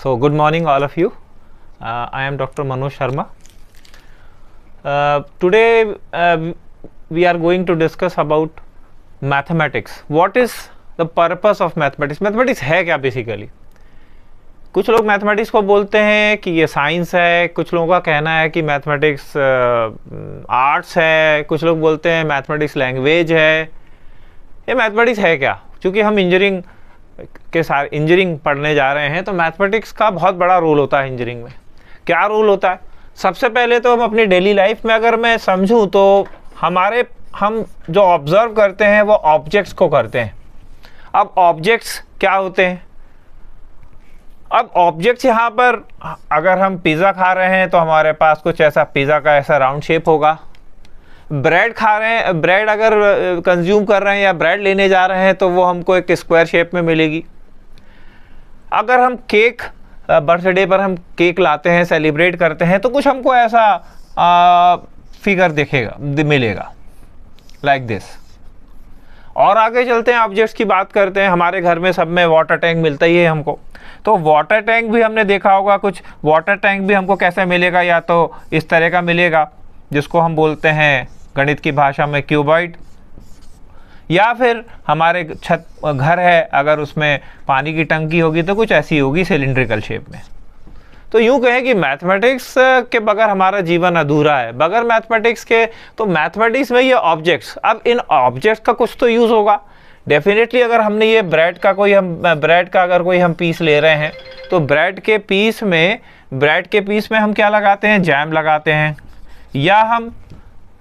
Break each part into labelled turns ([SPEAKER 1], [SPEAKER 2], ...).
[SPEAKER 1] So good morning all of you. I am Dr. Manoj Sharma. Today we are going to discuss about mathematics. What is the purpose of mathematics? Mathematics है क्या basically? कुछ लोग mathematics को बोलते हैं कि ये science है, कुछ लोगों का कहना है कि मैथमेटिक्स आर्ट्स है, कुछ लोग बोलते हैं मैथमेटिक्स लैंग्वेज है। ये मैथमेटिक्स है क्या? क्योंकि हम इंजीनियरिंग पढ़ने जा रहे हैं तो मैथमेटिक्स का बहुत बड़ा रोल होता है इंजीनियरिंग में। क्या रोल होता है? सबसे पहले तो हम अपनी डेली लाइफ में अगर मैं समझूं तो हम जो ऑब्जर्व करते हैं वो ऑब्जेक्ट्स को करते हैं। अब ऑब्जेक्ट्स क्या होते हैं? अब ऑब्जेक्ट्स यहाँ पर अगर हम पिज़्ज़ा खा रहे हैं तो हमारे पास कुछ ऐसा पिज़्ज़ा का ऐसा राउंड शेप होगा। ब्रेड खा रहे हैं, ब्रेड अगर कंज्यूम कर रहे हैं या ब्रेड लेने जा रहे हैं तो वो हमको एक स्क्वायर शेप में मिलेगी। अगर हम केक बर्थडे पर हम केक लाते हैं, सेलिब्रेट करते हैं तो कुछ हमको ऐसा फिगर मिलेगा लाइक दिस। और आगे चलते हैं, ऑब्जेक्ट्स की बात करते हैं। हमारे घर में सब में वाटर टैंक मिलता ही है हमको, तो वाटर टैंक भी हमने देखा होगा। कुछ वाटर टैंक भी हमको कैसे मिलेगा? या तो इस तरह का मिलेगा जिसको हम बोलते हैं गणित की भाषा में क्यूबॉइड, या फिर हमारे घर है अगर उसमें पानी की टंकी होगी तो कुछ ऐसी होगी सिलिंड्रिकल शेप में। तो यूँ कहें कि मैथमेटिक्स के बगैर हमारा जीवन अधूरा है। बगैर मैथमेटिक्स के तो मैथमेटिक्स में ये ऑब्जेक्ट्स, अब इन ऑब्जेक्ट्स का कुछ तो यूज़ होगा डेफिनेटली। अगर हमने ये ब्रेड का अगर कोई हम पीस ले रहे हैं तो ब्रेड के पीस में हम क्या लगाते हैं? जैम लगाते हैं, या हम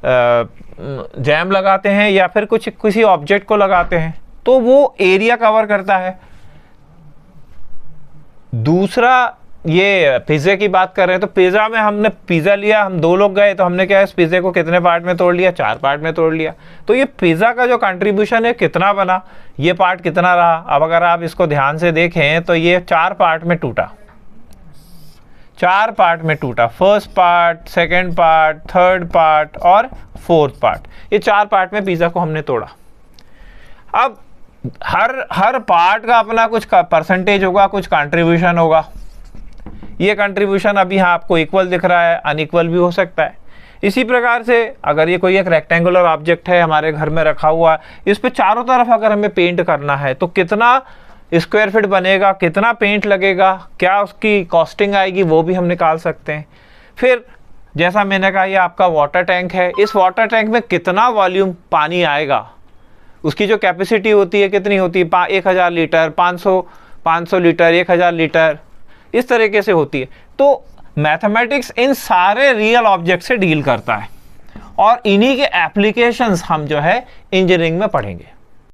[SPEAKER 1] जैम लगाते हैं या फिर किसी ऑब्जेक्ट को लगाते हैं तो वो एरिया कवर करता है। दूसरा, ये पिज़्ज़े की बात कर रहे हैं तो पिज़्ज़ा में हमने पिज़्ज़ा लिया, हम 2 लोग गए तो हमने क्या है, इस पिज़्ज़े को कितने पार्ट में तोड़ लिया? 4 पार्ट में तोड़ लिया। तो ये पिज़्ज़ा का जो कंट्रीब्यूशन है कितना बना, ये पार्ट कितना रहा? अब अगर आप इसको ध्यान से देखें तो ये 4 पार्ट में टूटा। 4 पार्ट में टूटा, first part, second part, third part और फोर्थ पार्ट। ये 4 पार्ट में पिज़्ज़ा को हमने तोड़ा। अब हर पार्ट का अपना कुछ परसेंटेज होगा, कुछ कंट्रीब्यूशन होगा। ये कंट्रीब्यूशन अभी यहाँ आपको इक्वल दिख रहा है, अनइक्वल भी हो सकता है। इसी प्रकार से अगर ये कोई एक रेक्टेंगुलर ऑब्जेक्ट है हमारे घर में रखा हुआ, इस पे चारों तरफ अगर हमें पेंट करना है तो कितना स्क्वायर फीट बनेगा, कितना पेंट लगेगा, क्या उसकी कॉस्टिंग आएगी, वो भी हम निकाल सकते हैं। फिर जैसा मैंने कहा, ये आपका वाटर टैंक है, इस वाटर टैंक में कितना वॉल्यूम पानी आएगा, उसकी जो कैपेसिटी होती है कितनी होती है? 1000 लीटर, 500 लीटर, 1000 लीटर, इस तरीके से होती है। तो मैथमेटिक्स इन सारे रियल ऑब्जेक्ट से डील करता है और इन्हीं के एप्लीकेशंस हम जो है इंजीनियरिंग में पढ़ेंगे।